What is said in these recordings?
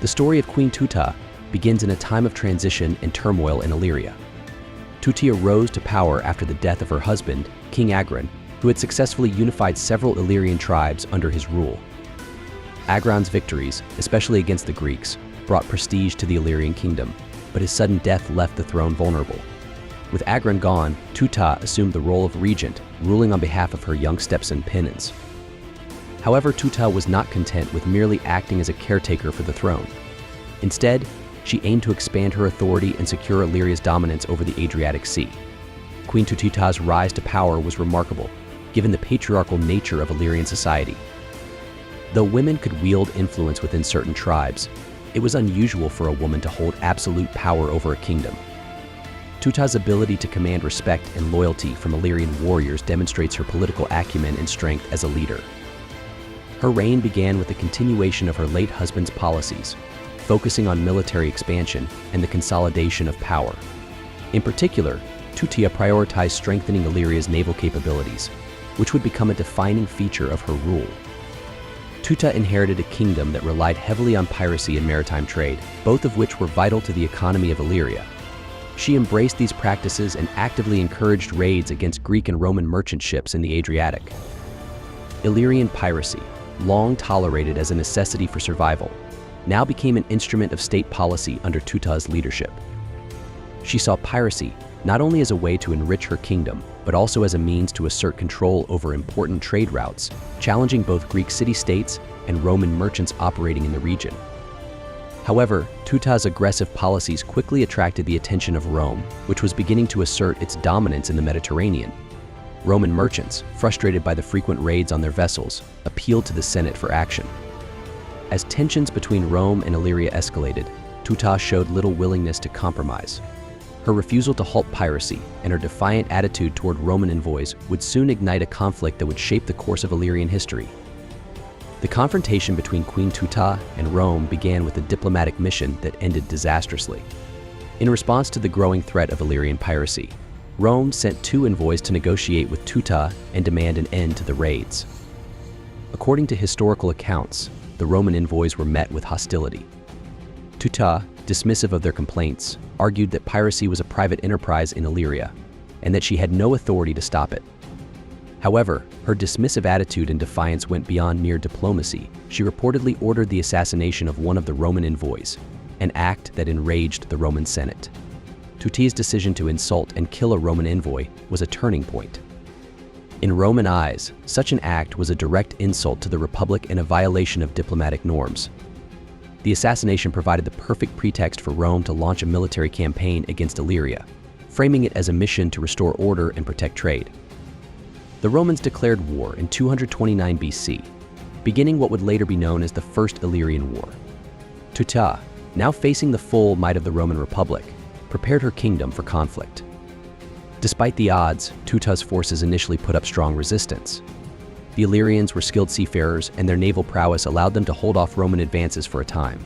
The story of Queen Tuta begins in a time of transition and turmoil in Illyria. Tutia rose to power after the death of her husband, King Agron, who had successfully unified several Illyrian tribes under his rule. Agron's victories, especially against the Greeks, brought prestige to the Illyrian kingdom, but his sudden death left the throne vulnerable. With Agron gone, Tuta assumed the role of regent, ruling on behalf of her young stepson Pinins. However, Tuta was not content with merely acting as a caretaker for the throne. Instead, she aimed to expand her authority and secure Illyria's dominance over the Adriatic Sea. Queen Tutita's rise to power was remarkable, given the patriarchal nature of Illyrian society. Though women could wield influence within certain tribes, it was unusual for a woman to hold absolute power over a kingdom. Tuta's ability to command respect and loyalty from Illyrian warriors demonstrates her political acumen and strength as a leader. Her reign began with the continuation of her late husband's policies, focusing on military expansion and the consolidation of power. In particular, Tutia prioritized strengthening Illyria's naval capabilities, which would become a defining feature of her rule. Tuta inherited a kingdom that relied heavily on piracy and maritime trade, both of which were vital to the economy of Illyria. She embraced these practices and actively encouraged raids against Greek and Roman merchant ships in the Adriatic. Illyrian piracy, long tolerated as a necessity for survival, now became an instrument of state policy under Tuta's leadership. She saw piracy not only as a way to enrich her kingdom, but also as a means to assert control over important trade routes, challenging both Greek city-states and Roman merchants operating in the region. However, Tuta's aggressive policies quickly attracted the attention of Rome, which was beginning to assert its dominance in the Mediterranean. Roman merchants, frustrated by the frequent raids on their vessels, appealed to the Senate for action. As tensions between Rome and Illyria escalated, Tuta showed little willingness to compromise. Her refusal to halt piracy and her defiant attitude toward Roman envoys would soon ignite a conflict that would shape the course of Illyrian history. The confrontation between Queen Tuta and Rome began with a diplomatic mission that ended disastrously. In response to the growing threat of Illyrian piracy, Rome sent 2 envoys to negotiate with Tuta and demand an end to the raids. According to historical accounts, the Roman envoys were met with hostility. Tuta, dismissive of their complaints, argued that piracy was a private enterprise in Illyria, and that she had no authority to stop it. However, her dismissive attitude and defiance went beyond mere diplomacy. She reportedly ordered the assassination of one of the Roman envoys, an act that enraged the Roman Senate. Tuti's decision to insult and kill a Roman envoy was a turning point. In Roman eyes, such an act was a direct insult to the Republic and a violation of diplomatic norms. The assassination provided the perfect pretext for Rome to launch a military campaign against Illyria, framing it as a mission to restore order and protect trade. The Romans declared war in 229 BC, beginning what would later be known as the First Illyrian War. Tuta, now facing the full might of the Roman Republic, prepared her kingdom for conflict. Despite the odds, Tuta's forces initially put up strong resistance. The Illyrians were skilled seafarers, and their naval prowess allowed them to hold off Roman advances for a time.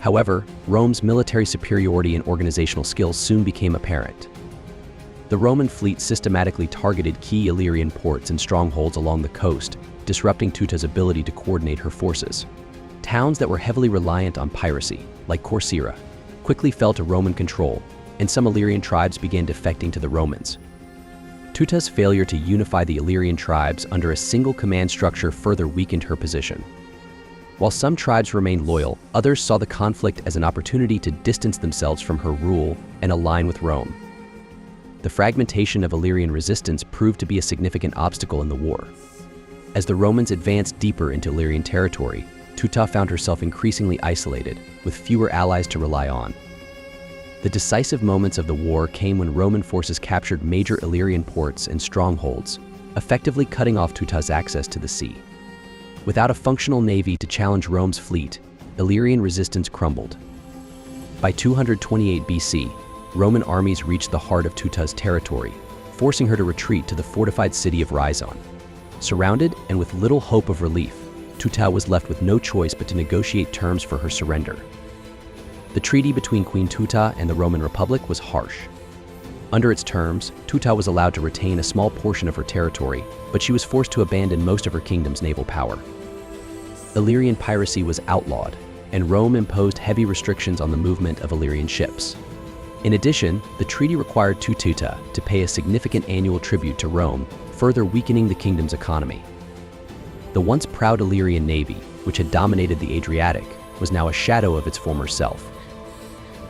However, Rome's military superiority and organizational skills soon became apparent. The Roman fleet systematically targeted key Illyrian ports and strongholds along the coast, disrupting Tuta's ability to coordinate her forces. Towns that were heavily reliant on piracy, like Corcyra, quickly fell to Roman control, and some Illyrian tribes began defecting to the Romans. Tuta's failure to unify the Illyrian tribes under a single command structure further weakened her position. While some tribes remained loyal, others saw the conflict as an opportunity to distance themselves from her rule and align with Rome. The fragmentation of Illyrian resistance proved to be a significant obstacle in the war. As the Romans advanced deeper into Illyrian territory, Tuta found herself increasingly isolated, with fewer allies to rely on. The decisive moments of the war came when Roman forces captured major Illyrian ports and strongholds, effectively cutting off Tuta's access to the sea. Without a functional navy to challenge Rome's fleet, Illyrian resistance crumbled. By 228 BC, Roman armies reached the heart of Tuta's territory, forcing her to retreat to the fortified city of Rhizon. Surrounded and with little hope of relief, Tuta was left with no choice but to negotiate terms for her surrender. The treaty between Queen Tuta and the Roman Republic was harsh. Under its terms, Tuta was allowed to retain a small portion of her territory, but she was forced to abandon most of her kingdom's naval power. Illyrian piracy was outlawed, and Rome imposed heavy restrictions on the movement of Illyrian ships. In addition, the treaty required Tututa to pay a significant annual tribute to Rome, further weakening the kingdom's economy. The once proud Illyrian navy, which had dominated the Adriatic, was now a shadow of its former self.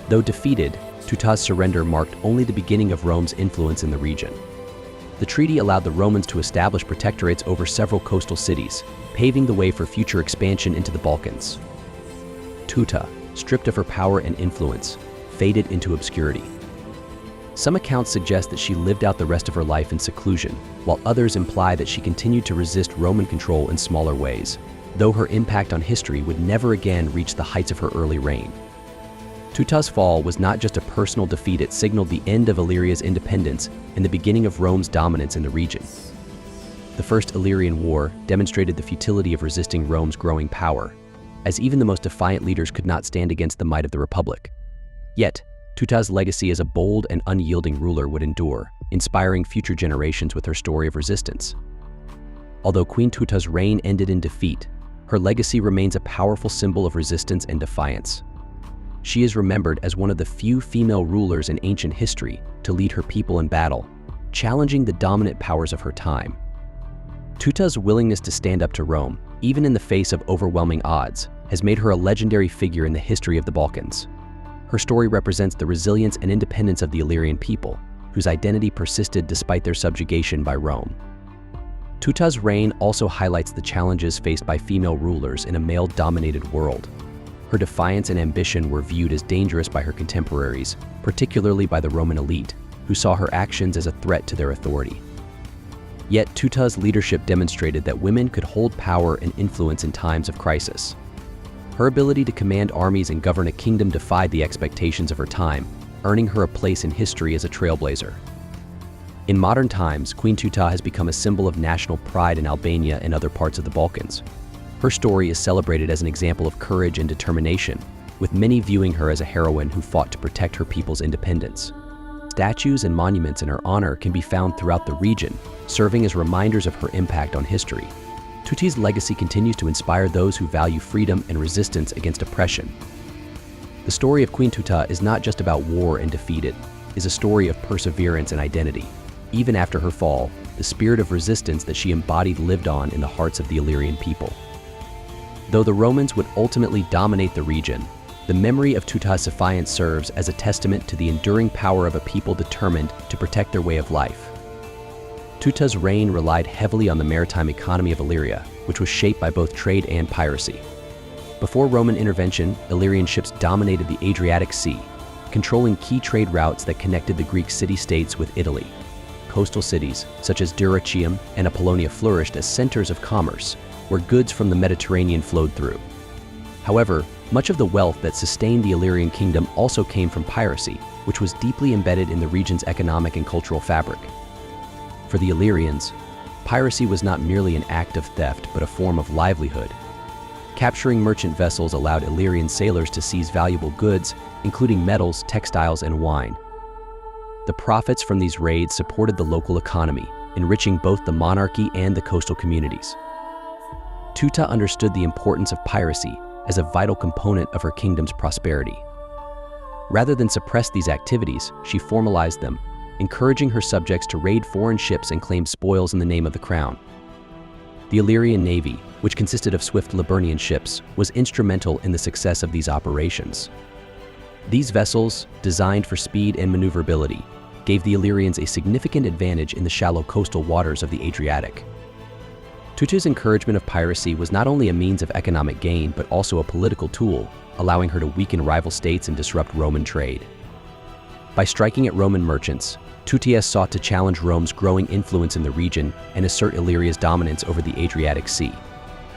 Though defeated, Tuta's surrender marked only the beginning of Rome's influence in the region. The treaty allowed the Romans to establish protectorates over several coastal cities, paving the way for future expansion into the Balkans. Tuta, stripped of her power and influence, faded into obscurity. Some accounts suggest that she lived out the rest of her life in seclusion, while others imply that she continued to resist Roman control in smaller ways, though her impact on history would never again reach the heights of her early reign. Tuta's fall was not just a personal defeat, it signaled the end of Illyria's independence and the beginning of Rome's dominance in the region. The First Illyrian War demonstrated the futility of resisting Rome's growing power, as even the most defiant leaders could not stand against the might of the Republic. Yet, Tuta's legacy as a bold and unyielding ruler would endure, inspiring future generations with her story of resistance. Although Queen Tuta's reign ended in defeat, her legacy remains a powerful symbol of resistance and defiance. She is remembered as one of the few female rulers in ancient history to lead her people in battle, challenging the dominant powers of her time. Tuta's willingness to stand up to Rome, even in the face of overwhelming odds, has made her a legendary figure in the history of the Balkans. Her story represents the resilience and independence of the Illyrian people, whose identity persisted despite their subjugation by Rome. Tuta's reign also highlights the challenges faced by female rulers in a male-dominated world. Her defiance and ambition were viewed as dangerous by her contemporaries, particularly by the Roman elite, who saw her actions as a threat to their authority. Yet Tuta's leadership demonstrated that women could hold power and influence in times of crisis. Her ability to command armies and govern a kingdom defied the expectations of her time, earning her a place in history as a trailblazer. In modern times, Queen Tuta has become a symbol of national pride in Albania and other parts of the Balkans. Her story is celebrated as an example of courage and determination, with many viewing her as a heroine who fought to protect her people's independence. Statues and monuments in her honor can be found throughout the region, serving as reminders of her impact on history. Tuta's legacy continues to inspire those who value freedom and resistance against oppression. The story of Queen Tuta is not just about war and defeat, it is a story of perseverance and identity. Even after her fall, the spirit of resistance that she embodied lived on in the hearts of the Illyrian people. Though the Romans would ultimately dominate the region, the memory of Tuta's defiance serves as a testament to the enduring power of a people determined to protect their way of life. Tuta's reign relied heavily on the maritime economy of Illyria, which was shaped by both trade and piracy. Before Roman intervention, Illyrian ships dominated the Adriatic Sea, controlling key trade routes that connected the Greek city-states with Italy. Coastal cities, such as Dyrrhachium and Apollonia, flourished as centers of commerce, where goods from the Mediterranean flowed through. However, much of the wealth that sustained the Illyrian kingdom also came from piracy, which was deeply embedded in the region's economic and cultural fabric. For the Illyrians, piracy was not merely an act of theft, but a form of livelihood. Capturing merchant vessels allowed Illyrian sailors to seize valuable goods, including metals, textiles, and wine. The profits from these raids supported the local economy, enriching both the monarchy and the coastal communities. Tuta understood the importance of piracy as a vital component of her kingdom's prosperity. Rather than suppress these activities, she formalized them, encouraging her subjects to raid foreign ships and claim spoils in the name of the crown. The Illyrian navy, which consisted of swift Liburnian ships, was instrumental in the success of these operations. These vessels, designed for speed and maneuverability, gave the Illyrians a significant advantage in the shallow coastal waters of the Adriatic. Tuta's encouragement of piracy was not only a means of economic gain, but also a political tool, allowing her to weaken rival states and disrupt Roman trade. By striking at Roman merchants, Tuta sought to challenge Rome's growing influence in the region and assert Illyria's dominance over the Adriatic Sea.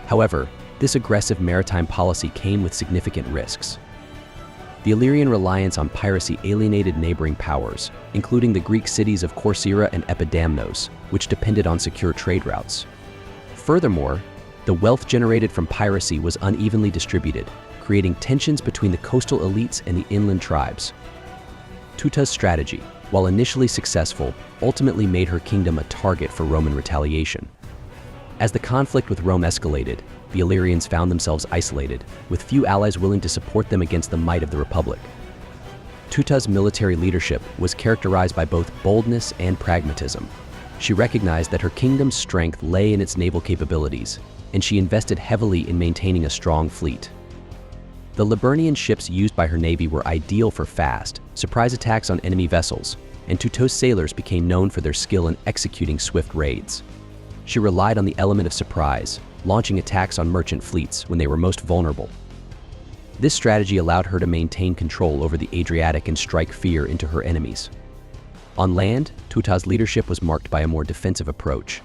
However, this aggressive maritime policy came with significant risks. The Illyrian reliance on piracy alienated neighboring powers, including the Greek cities of Corcyra and Epidamnos, which depended on secure trade routes. Furthermore, the wealth generated from piracy was unevenly distributed, creating tensions between the coastal elites and the inland tribes. Tuta's strategy, while initially successful, ultimately made her kingdom a target for Roman retaliation. As the conflict with Rome escalated, the Illyrians found themselves isolated, with few allies willing to support them against the might of the Republic. Tutta's military leadership was characterized by both boldness and pragmatism. She recognized that her kingdom's strength lay in its naval capabilities, and she invested heavily in maintaining a strong fleet. The Liburnian ships used by her navy were ideal for fast, surprise attacks on enemy vessels, and Tutta's sailors became known for their skill in executing swift raids. She relied on the element of surprise, launching attacks on merchant fleets when they were most vulnerable. This strategy allowed her to maintain control over the Adriatic and strike fear into her enemies. On land, Tutta's leadership was marked by a more defensive approach.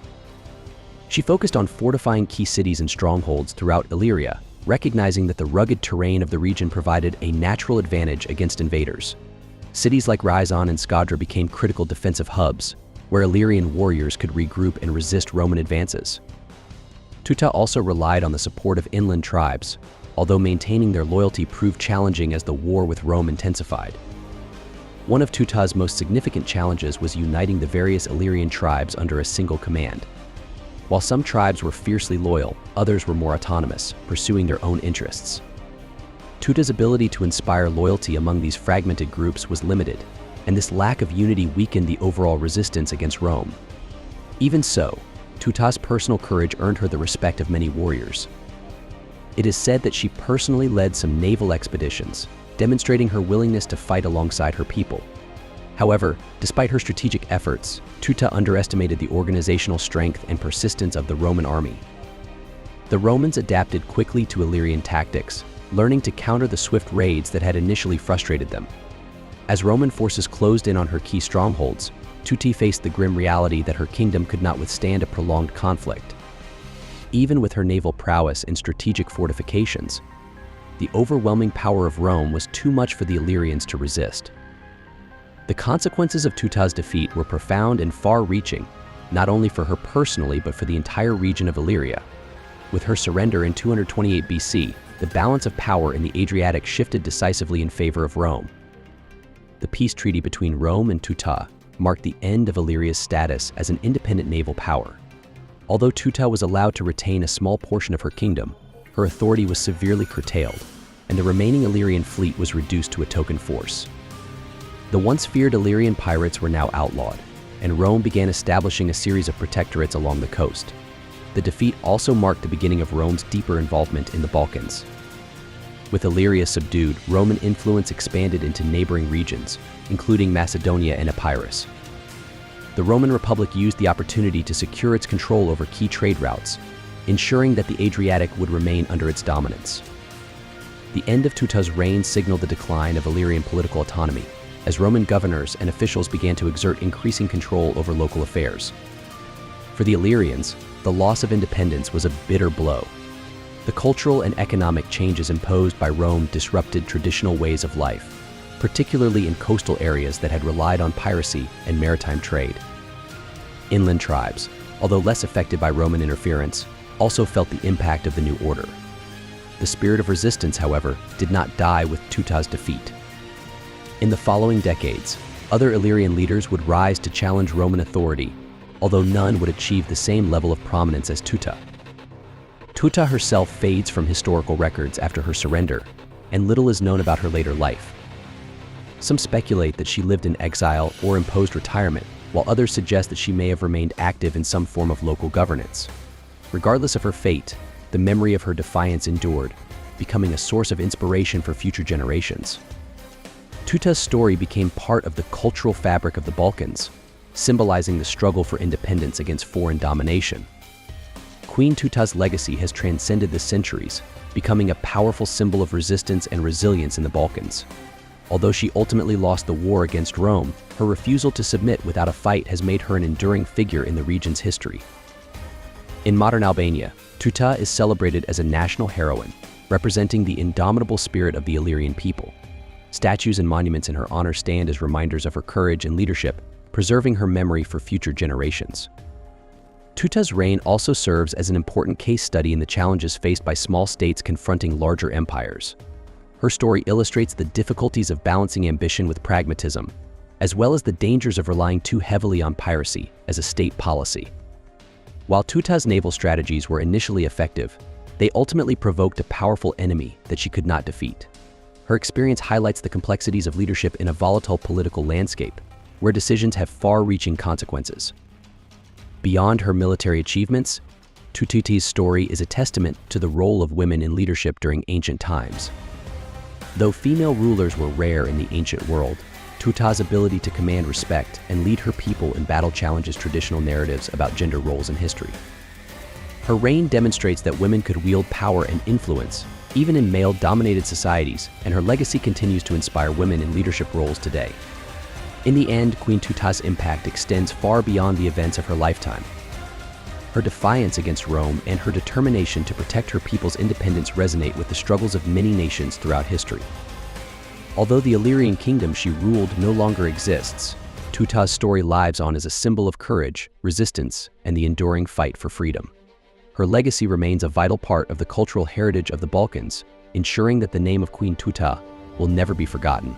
She focused on fortifying key cities and strongholds throughout Illyria, recognizing that the rugged terrain of the region provided a natural advantage against invaders. Cities like Rhizon and Skadra became critical defensive hubs, where Illyrian warriors could regroup and resist Roman advances. Tutta also relied on the support of inland tribes, although maintaining their loyalty proved challenging as the war with Rome intensified. One of Tutta's most significant challenges was uniting the various Illyrian tribes under a single command. While some tribes were fiercely loyal, others were more autonomous, pursuing their own interests. Tutta's ability to inspire loyalty among these fragmented groups was limited, and this lack of unity weakened the overall resistance against Rome. Even so, Tutta's personal courage earned her the respect of many warriors. It is said that she personally led some naval expeditions, demonstrating her willingness to fight alongside her people. However, despite her strategic efforts, Tutta underestimated the organizational strength and persistence of the Roman army. The Romans adapted quickly to Illyrian tactics, learning to counter the swift raids that had initially frustrated them. As Roman forces closed in on her key strongholds, Tutti faced the grim reality that her kingdom could not withstand a prolonged conflict. Even with her naval prowess and strategic fortifications, the overwhelming power of Rome was too much for the Illyrians to resist. The consequences of Tutta's defeat were profound and far-reaching, not only for her personally but for the entire region of Illyria. With her surrender in 228 BC, the balance of power in the Adriatic shifted decisively in favor of Rome. The peace treaty between Rome and Tutta marked the end of Illyria's status as an independent naval power. Although Tutta was allowed to retain a small portion of her kingdom, her authority was severely curtailed, and the remaining Illyrian fleet was reduced to a token force. The once feared Illyrian pirates were now outlawed, and Rome began establishing a series of protectorates along the coast. The defeat also marked the beginning of Rome's deeper involvement in the Balkans. With Illyria subdued, Roman influence expanded into neighboring regions, including Macedonia and Epirus. The Roman Republic used the opportunity to secure its control over key trade routes, ensuring that the Adriatic would remain under its dominance. The end of Tutta's reign signaled the decline of Illyrian political autonomy, as Roman governors and officials began to exert increasing control over local affairs. For the Illyrians, the loss of independence was a bitter blow. The cultural and economic changes imposed by Rome disrupted traditional ways of life, particularly in coastal areas that had relied on piracy and maritime trade. Inland tribes, although less affected by Roman interference, also felt the impact of the new order. The spirit of resistance, however, did not die with Tutta's defeat. In the following decades, other Illyrian leaders would rise to challenge Roman authority, although none would achieve the same level of prominence as Tutta. Tutta herself fades from historical records after her surrender, and little is known about her later life. Some speculate that she lived in exile or imposed retirement, while others suggest that she may have remained active in some form of local governance. Regardless of her fate, the memory of her defiance endured, becoming a source of inspiration for future generations. Tutta's story became part of the cultural fabric of the Balkans, symbolizing the struggle for independence against foreign domination. Queen Tutta's legacy has transcended the centuries, becoming a powerful symbol of resistance and resilience in the Balkans. Although she ultimately lost the war against Rome, her refusal to submit without a fight has made her an enduring figure in the region's history. In modern Albania, Tutta is celebrated as a national heroine, representing the indomitable spirit of the Illyrian people. Statues and monuments in her honor stand as reminders of her courage and leadership, preserving her memory for future generations. Tutta's reign also serves as an important case study in the challenges faced by small states confronting larger empires. Her story illustrates the difficulties of balancing ambition with pragmatism, as well as the dangers of relying too heavily on piracy as a state policy. While Tutta's naval strategies were initially effective, They ultimately provoked a powerful enemy that she could not defeat. Her experience highlights the complexities of leadership in a volatile political landscape, where decisions have far-reaching consequences. Beyond her military achievements, Tututi's story is a testament to the role of women in leadership during ancient times. Though female rulers were rare in the ancient world, Tuta's ability to command respect and lead her people in battle challenges traditional narratives about gender roles in history. Her reign demonstrates that women could wield power and influence, even in male-dominated societies, and her legacy continues to inspire women in leadership roles today. In the end, Queen Tuta's impact extends far beyond the events of her lifetime. Her defiance against Rome and her determination to protect her people's independence resonate with the struggles of many nations throughout history. Although the Illyrian kingdom she ruled no longer exists, Tuta's story lives on as a symbol of courage, resistance, and the enduring fight for freedom. Her legacy remains a vital part of the cultural heritage of the Balkans, ensuring that the name of Queen Tuta will never be forgotten.